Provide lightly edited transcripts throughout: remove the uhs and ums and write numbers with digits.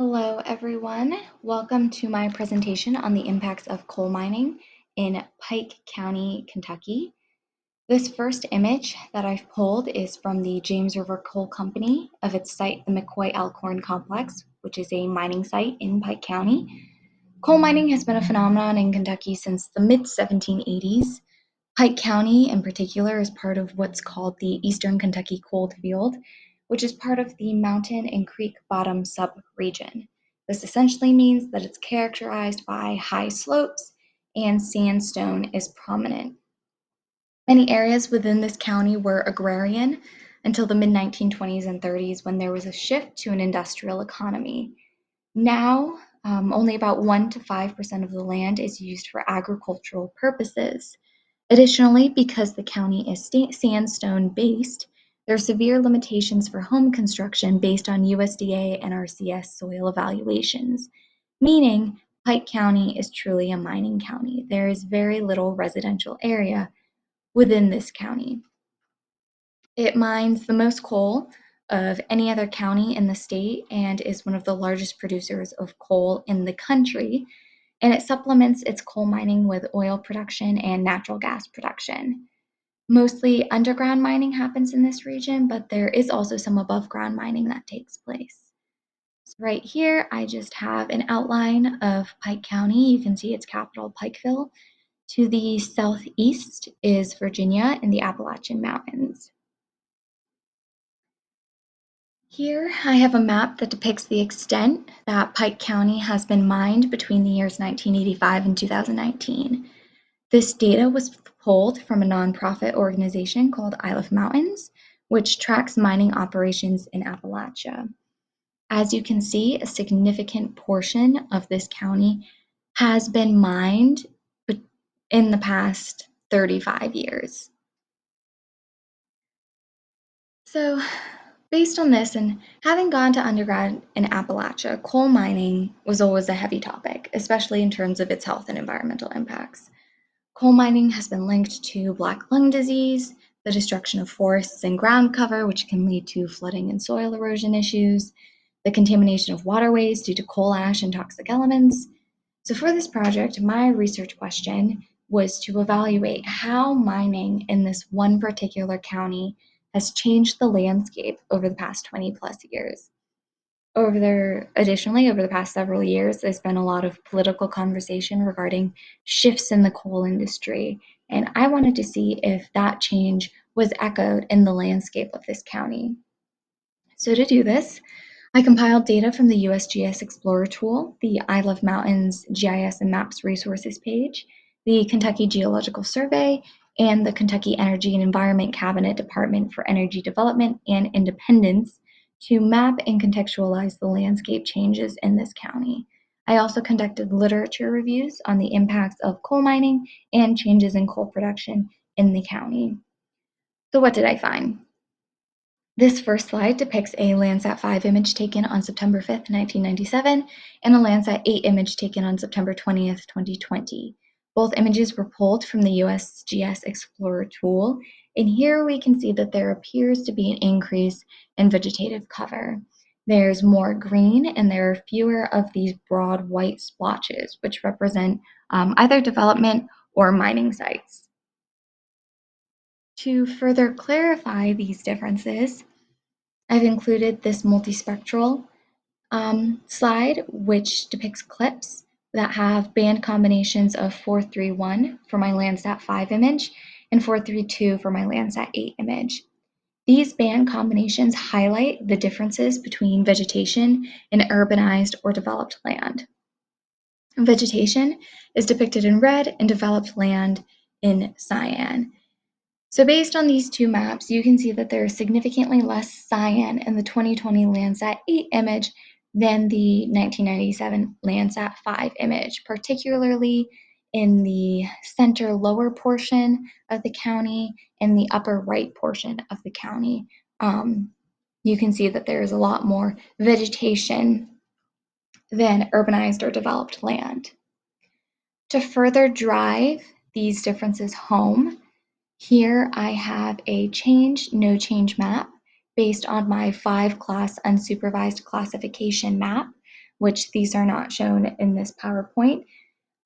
Hello, everyone. Welcome to my presentation on the impacts of coal mining in Pike County, Kentucky. This first image that I've pulled is from the James River Coal Company of its site, the McCoy Elkhorn Complex, which is a mining site in Pike County. Coal mining has been a phenomenon in Kentucky since the mid-1780s. Pike County, in particular, is part of what's called the Eastern Kentucky Coal Field, which is part of the mountain and creek bottom subregion. This essentially means that it's characterized by high slopes and sandstone is prominent. Many areas within this county were agrarian until the mid 1920s and 30s when there was a shift to an industrial economy. Now, only about 1 to 5% of the land is used for agricultural purposes. Additionally, because the county is sandstone based, there are severe limitations for home construction based on USDA and RCS soil evaluations, meaning Pike County is truly a mining county. There is very little residential area within this county. It mines the most coal of any other county in the state and is one of the largest producers of coal in the country. And it supplements its coal mining with oil production and natural gas production. Mostly underground mining happens in this region, but there is also some above ground mining that takes place. So right here, I just have an outline of Pike County. You can see its capital, Pikeville. To the southeast is Virginia in the Appalachian Mountains. Here I have a map that depicts the extent that Pike County has been mined between the years 1985 and 2019. This data was pulled from a nonprofit organization called Isle of Mountains, which tracks mining operations in Appalachia. As you can see, a significant portion of this county has been mined in the past 35 years. So, based on this and having gone to undergrad in Appalachia, coal mining was always a heavy topic, especially in terms of its health and environmental impacts. Coal mining has been linked to black lung disease, the destruction of forests and ground cover, which can lead to flooding and soil erosion issues, the contamination of waterways due to coal ash and toxic elements. So for this project, my research question was to evaluate how mining in this one particular county has changed the landscape over the past 20 plus years. Additionally, over the past several years, there's been a lot of political conversation regarding shifts in the coal industry, and I wanted to see if that change was echoed in the landscape of this county. So to do this, I compiled data from the USGS Explorer tool, the I Love Mountains GIS and Maps resources page, the Kentucky Geological Survey, and the Kentucky Energy and Environment Cabinet Department for Energy Development and Independence to map and contextualize the landscape changes in this county. I also conducted literature reviews on the impacts of coal mining and changes in coal production in the county. So what did I find? This first slide depicts a Landsat 5 image taken on September 5th, 1997, and a Landsat 8 image taken on September 20th, 2020. Both images were pulled from the USGS Explorer tool, and here we can see that there appears to be an increase in vegetative cover. There's more green, and there are fewer of these broad white splotches, which represent either development or mining sites. To further clarify these differences, I've included this multispectral slide, which depicts clips that have band combinations of 431 for my Landsat 5 image and 432 for my Landsat 8 image. These band combinations highlight the differences between vegetation in urbanized or developed land. Vegetation is depicted in red and developed land in cyan. So based on these two maps, you can see that there is significantly less cyan in the 2020 Landsat 8 image than the 1997 Landsat 5 image, particularly in the center lower portion of the county and the upper right portion of the county. You can see that there is a lot more vegetation than urbanized or developed land. To further drive these differences home, here I have a change, no change map based on my 5-class unsupervised classification map, which these are not shown in this PowerPoint.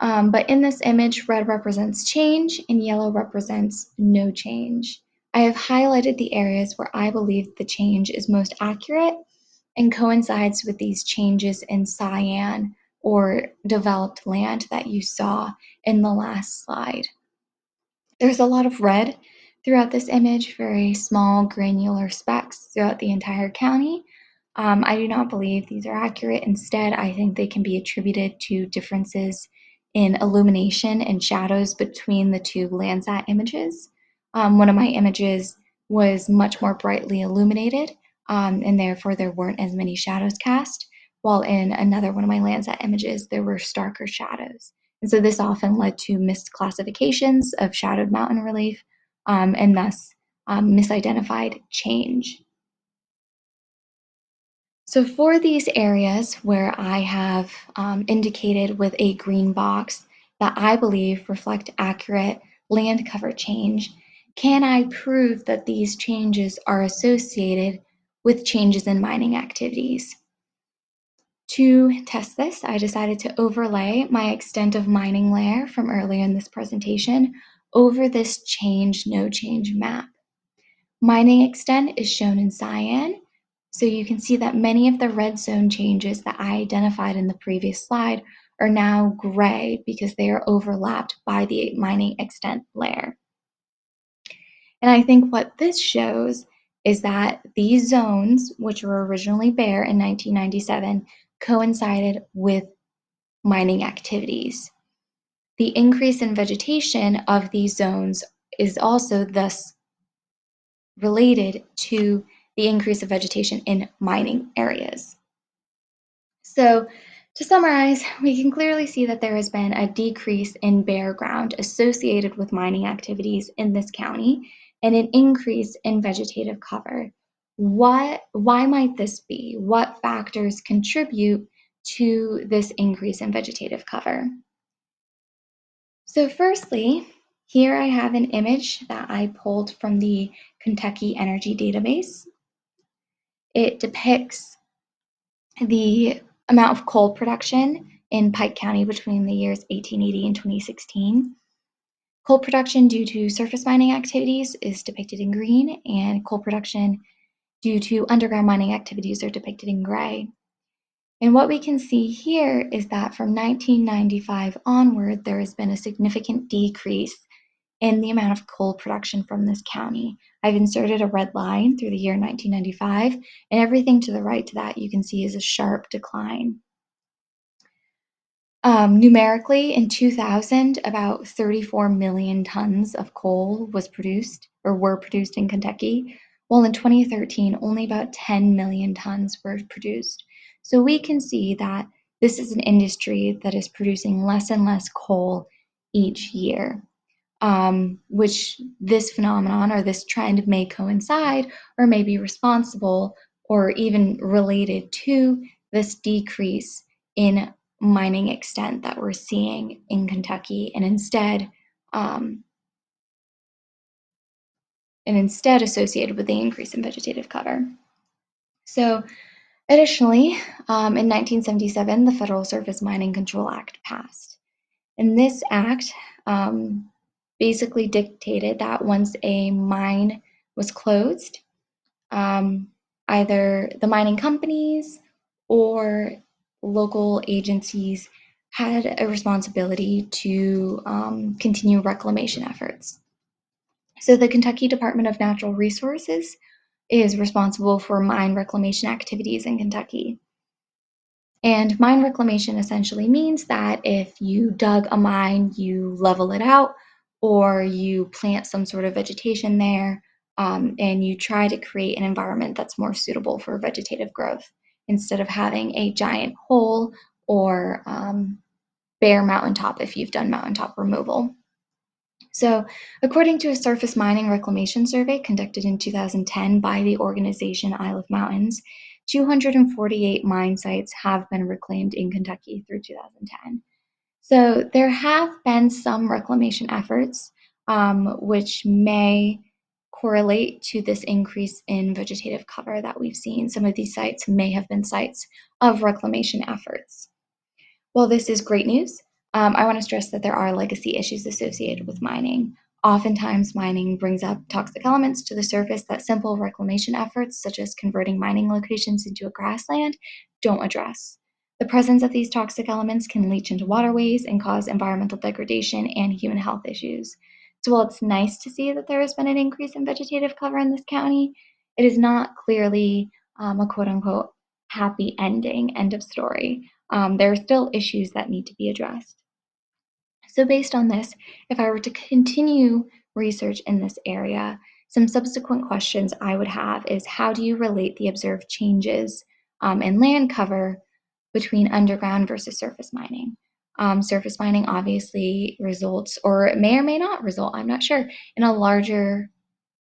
But in this image, red represents change and yellow represents no change. I have highlighted the areas where I believe the change is most accurate and coincides with these changes in cyan or developed land that you saw in the last slide. There's a lot of red throughout this image, very small granular specks throughout the entire county. I do not believe these are accurate. Instead, I think they can be attributed to differences in illumination and shadows between the two Landsat images. One of my images was much more brightly illuminated, and therefore there weren't as many shadows cast, while in another one of my Landsat images, there were starker shadows. And so this often led to misclassifications of shadowed mountain relief, and thus misidentified change. So for these areas where I have indicated with a green box that I believe reflect accurate land cover change, can I prove that these changes are associated with changes in mining activities? To test this, I decided to overlay my extent of mining layer from earlier in this presentation over this change, no change map. Mining extent is shown in cyan, so you can see that many of the red zone changes that I identified in the previous slide are now gray because they are overlapped by the mining extent layer. And I think what this shows is that these zones, which were originally bare in 1997, coincided with mining activities. The increase in vegetation of these zones is also thus related to the increase of vegetation in mining areas. So, to summarize, we can clearly see that there has been a decrease in bare ground associated with mining activities in this county and an increase in vegetative cover. Why might this be? What factors contribute to this increase in vegetative cover? So firstly, here I have an image that I pulled from the Kentucky Energy Database. It depicts the amount of coal production in Pike County between the years 1880 and 2016. Coal production due to surface mining activities is depicted in green, and coal production due to underground mining activities are depicted in gray. And what we can see here is that from 1995 onward, there has been a significant decrease in the amount of coal production from this county. I've inserted a red line through the year 1995, and everything to the right to that you can see is a sharp decline. Numerically, in 2000, about 34 million tons of coal was produced or were produced in Kentucky, while in 2013, only about 10 million tons were produced. So we can see that this is an industry that is producing less and less coal each year. Which this phenomenon or this trend may coincide or may be responsible or even related to this decrease in mining extent that we're seeing in Kentucky, and instead associated with the increase in vegetative cover. So additionally, in 1977, the Federal Surface Mining Control Act passed. And this act basically dictated that once a mine was closed, either the mining companies or local agencies had a responsibility to continue reclamation efforts. So the Kentucky Department of Natural Resources is responsible for mine reclamation activities in Kentucky. And mine reclamation essentially means that if you dug a mine, you level it out, or you plant some sort of vegetation there, and you try to create an environment that's more suitable for vegetative growth instead of having a giant hole or bare mountaintop if you've done mountaintop removal. So, according to a surface mining reclamation survey conducted in 2010 by the organization Isle of Mountains, 248 mine sites have been reclaimed in Kentucky through 2010. So, there have been some reclamation efforts which may correlate to this increase in vegetative cover that we've seen. Some of these sites may have been sites of reclamation efforts. While this is great news, I want to stress that there are legacy issues associated with mining. Oftentimes, mining brings up toxic elements to the surface that simple reclamation efforts, such as converting mining locations into a grassland, don't address. The presence of these toxic elements can leach into waterways and cause environmental degradation and human health issues. So, while it's nice to see that there has been an increase in vegetative cover in this county, it is not clearly a quote unquote happy ending, end of story. There are still issues that need to be addressed. So, based on this, if I were to continue research in this area, some subsequent questions I would have is how do you relate the observed changes in land cover between underground versus surface mining? Surface mining obviously results, or may or may not result, I'm not sure, in a larger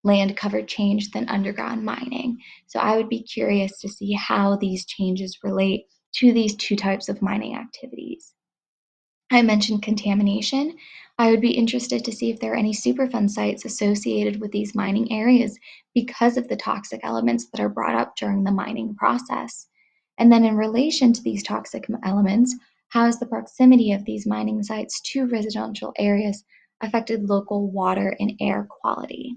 land cover change than underground mining. So I would be curious to see how these changes relate to these two types of mining activities. I mentioned contamination. I would be interested to see if there are any Superfund sites associated with these mining areas because of the toxic elements that are brought up during the mining process. And then, in relation to these toxic elements, how has the proximity of these mining sites to residential areas affected local water and air quality?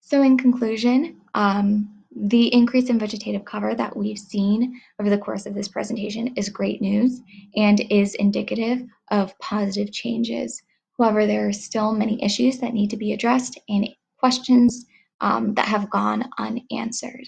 So, in conclusion, the increase in vegetative cover that we've seen over the course of this presentation is great news and is indicative of positive changes. However, there are still many issues that need to be addressed and questions that have gone unanswered.